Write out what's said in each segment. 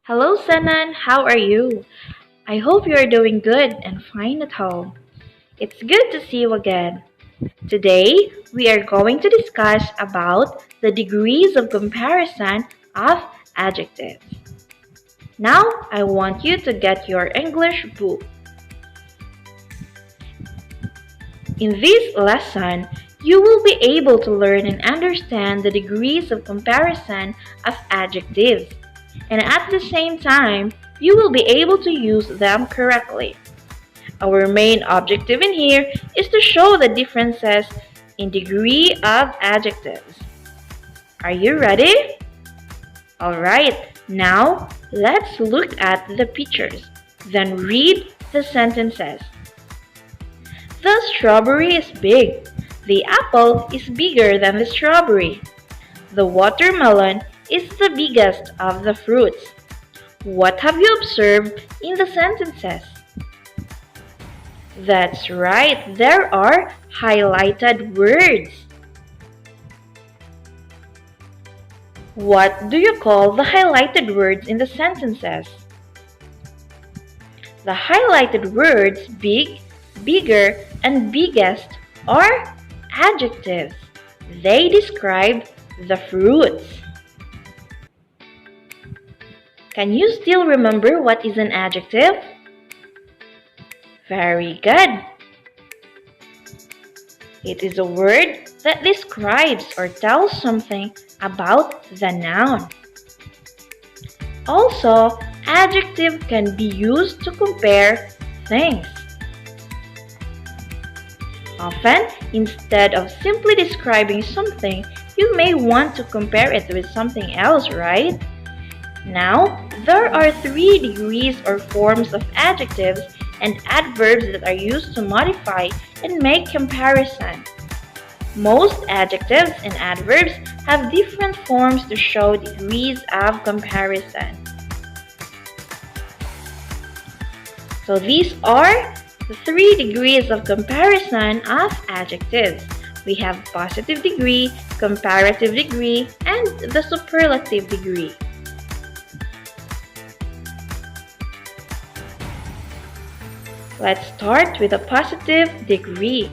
Hello, Sanan. How are you? I hope you are doing good and fine at home. It's good to see you again. Today, we are going to discuss about the degrees of comparison of adjectives. Now, I want you to get your English book. In this lesson, you will be able to learn and understand the degrees of comparison of adjectives, and at the same time, you will be able to use them correctly. Our main objective in here is to show the differences in degree of adjectives. Are you ready? Alright, now let's look at the pictures, then read the sentences. The strawberry is big. The apple is bigger than the strawberry. The watermelon is the biggest of the fruits. What have you observed in the sentences? That's right, there are highlighted words. What do you call the highlighted words in the sentences? The highlighted words big, bigger, and biggest are adjectives. They describe the fruits. Can you still remember what is an adjective? Very good. It is a word that describes or tells something about the noun. Also, adjective can be used to compare things. Often, instead of simply describing something, you may want to compare it with something else, right? Now, there are 3 degrees or forms of adjectives and adverbs that are used to modify and make comparison. Most adjectives and adverbs have different forms to show degrees of comparison. So these are the 3 degrees of comparison of adjectives. We have positive degree, comparative degree, and the superlative degree. Let's start with a positive degree.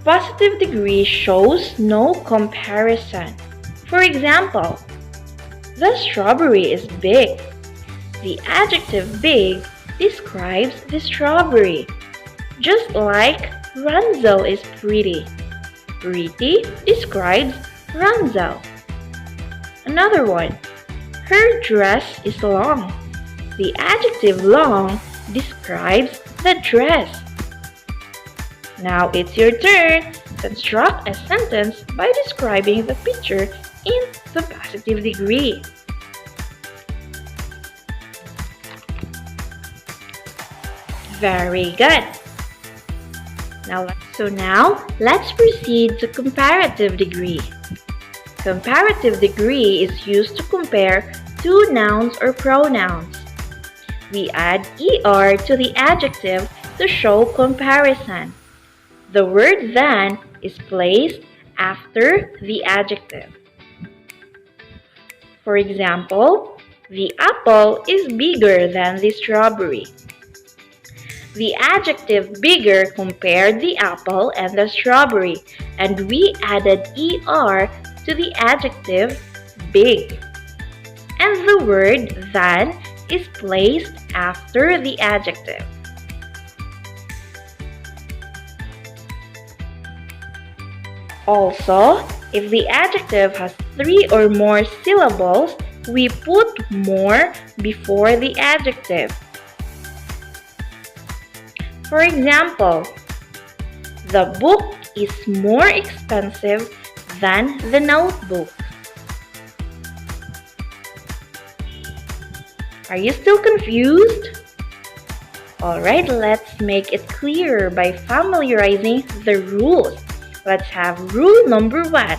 Positive degree shows no comparison. For example, the strawberry is big. The adjective big describes the strawberry, just like Ransel is pretty. Pretty describes Ransel. Another one, her dress is long. The adjective long describes the dress. Now it's your turn. Construct a sentence by describing the picture in the positive degree. Very good. Now let's proceed to comparative degree. Comparative degree is used to compare 2 nouns or pronouns. We add er to the adjective to show comparison. The word than is placed after the adjective. For example, the apple is bigger than the strawberry. The adjective bigger compared the apple and the strawberry, and we added er to the adjective big. And the word than is placed after the adjective. Also, if the adjective has 3 or more syllables, we put more before the adjective. For example, the book is more expensive than the notebook. Are you still confused? Alright, let's make it clearer by familiarizing the rules. Let's have rule number 1.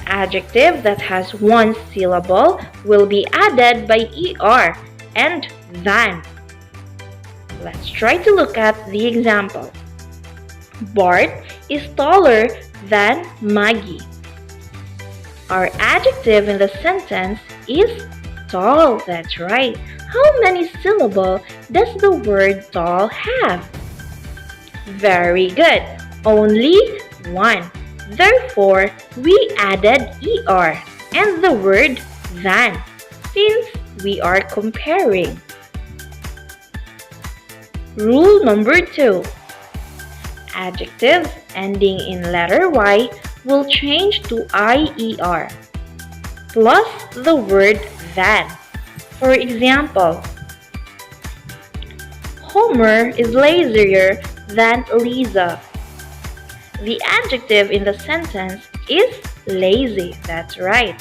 Adjective that has 1 syllable will be added by er and than. Let's try to look at the example. Bart is taller than Maggie. Our adjective in the sentence is tall. That's right. How many syllables does the word tall have? Very good. Only one. Therefore, we added er and the word than since we are comparing. Rule number 2. Adjectives ending in letter Y will change to IER plus the word than. For example, Homer is lazier than Lisa. The adjective in the sentence is lazy. That's right.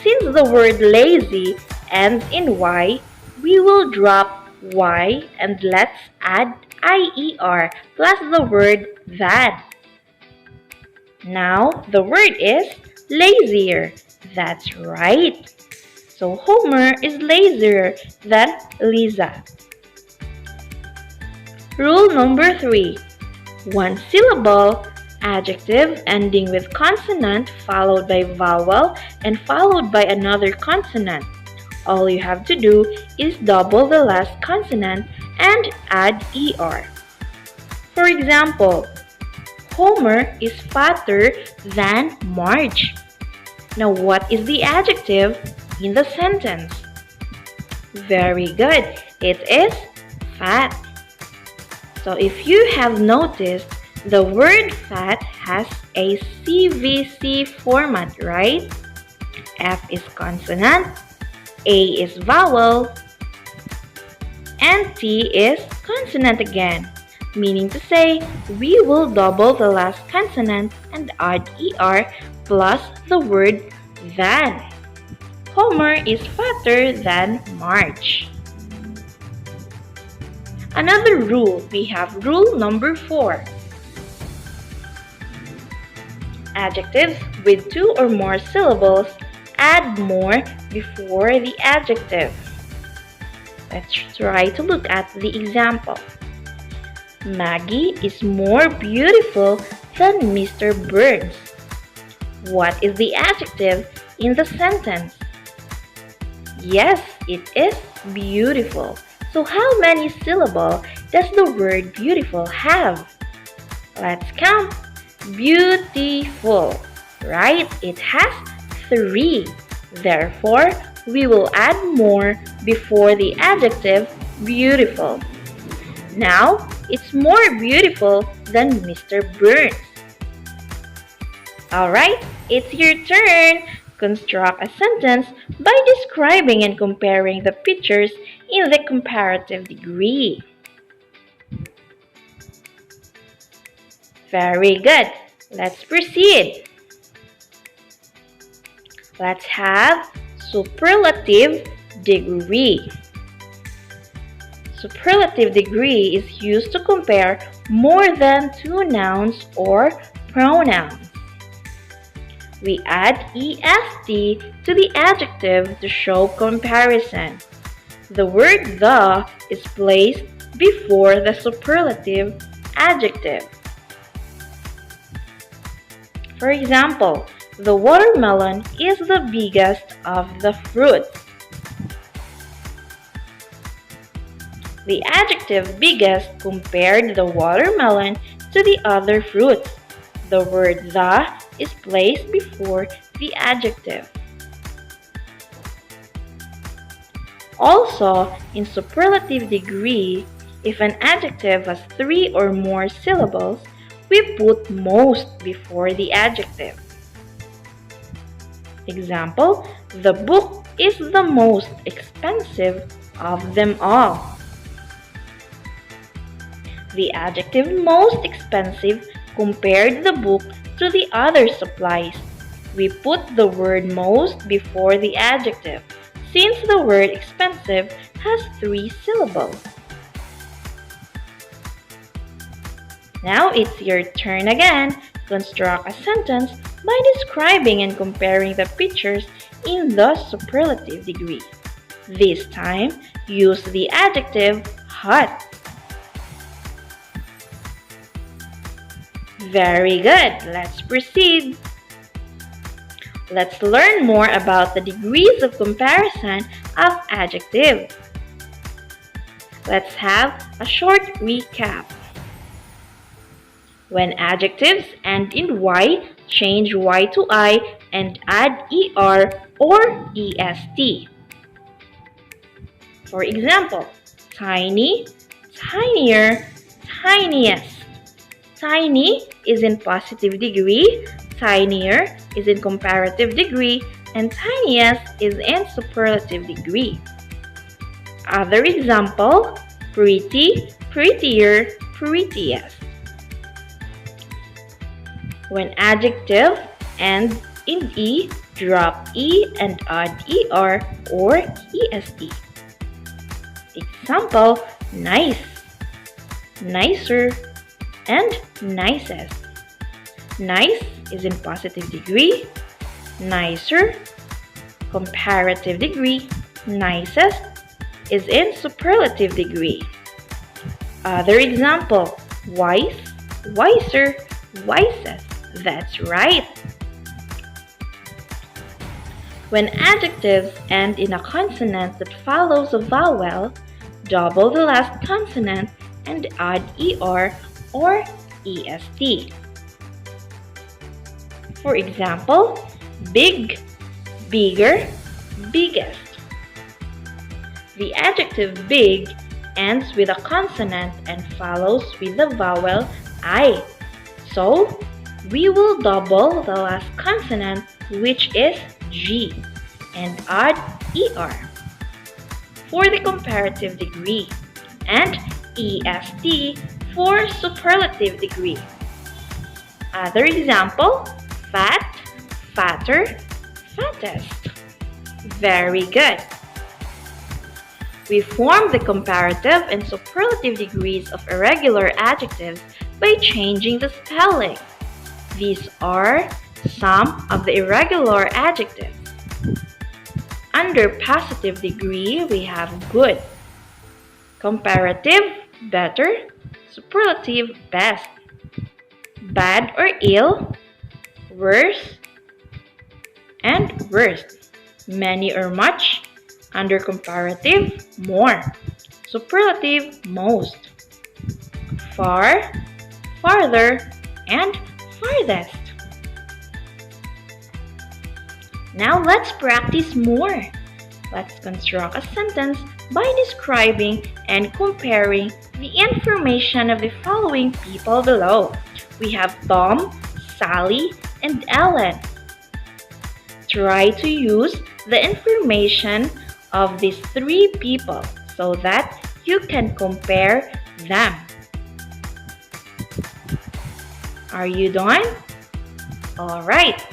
Since the word lazy ends in Y, we will drop Y and let's add IER plus the word than. Now the word is lazier. That's right. So Homer is lazier than Lisa. Rule number 3. One syllable adjective ending with consonant followed by vowel and followed by another consonant. All you have to do is double the last consonant and add ER. For example, Homer is fatter than Marge. Now what is the adjective in the sentence? Very good. It is fat. So if you have noticed, the word fat has a CVC format, right? F is consonant, A is vowel, and T is consonant again. Meaning to say, we will double the last consonant and add ER plus the word than. Homer is fatter than Marge. Another rule, we have rule number 4. Adjectives with 2 or more syllables add more before the adjective. Let's try to look at the example. Maggie is more beautiful than Mr. Burns. What is the adjective in the sentence? Yes, it is beautiful. So how many syllables does the word beautiful have? Let's count. Beautiful, right? It has 3. Therefore, we will add more before the adjective beautiful. Now, it's more beautiful than Mr. Burns. Alright, it's your turn. Construct a sentence by describing and comparing the pictures in the comparative degree. Very good. Let's proceed. Let's have superlative degree. Superlative degree is used to compare more than 2 nouns or pronouns. We add EST to the adjective to show comparison. The word the is placed before the superlative adjective. For example, the watermelon is the biggest of the fruits. The adjective biggest compared the watermelon to the other fruits. The word the is placed before the adjective. Also, in superlative degree, if an adjective has 3 or more syllables, we put most before the adjective. Example, the book is the most expensive of them all. The adjective most expensive compared the book to the other supplies. We put the word most before the adjective, since the word expensive has 3 syllables. Now it's your turn again. Construct a sentence by describing and comparing the pictures in the superlative degree. This time, use the adjective hot. Very good. Let's proceed. Let's learn more about the degrees of comparison of adjectives. Let's have a short recap. When adjectives end in Y, change Y to I and add ER or EST. For example, tiny, tinier, tiniest. Tiny is in positive degree, tinier is in comparative degree, and tiniest is in superlative degree. Other example, pretty, prettier, prettiest. When adjective ends in E, drop E and add ER or EST. Example, nice, nicer, and nicest. Nice is in positive degree, nicer, comparative degree, nicest is in superlative degree. Other example, wise, wiser, wisest. That's right. When adjectives end in a consonant that follows a vowel, double the last consonant and add ER or EST. For example, big, bigger, biggest. The adjective big ends with a consonant and follows with the vowel I. So, we will double the last consonant, which is G, and add ER for the comparative degree and EST for superlative degree. Other example, fat, fatter, fattest. Very good. We form the comparative and superlative degrees of irregular adjectives by changing the spelling. These are some of the irregular adjectives. Under positive degree, we have good, comparative, better, superlative, best, bad or ill, worse, and worst, many or much. Under comparative, more, superlative, most, far, farther, and farthest. Now let's practice more. Let's construct a sentence by describing and comparing the information of the following people below. We have Tom, Sally, and Ellen. Try to use the information of these three people so that you can compare them. Are you done? Alright.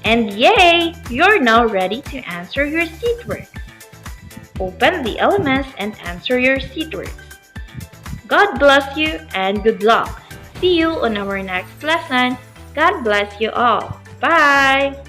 And yay! You're now ready to answer your seat work. Open the LMS and answer your seat works. God bless you and good luck. See you on our next lesson. God bless you all. Bye!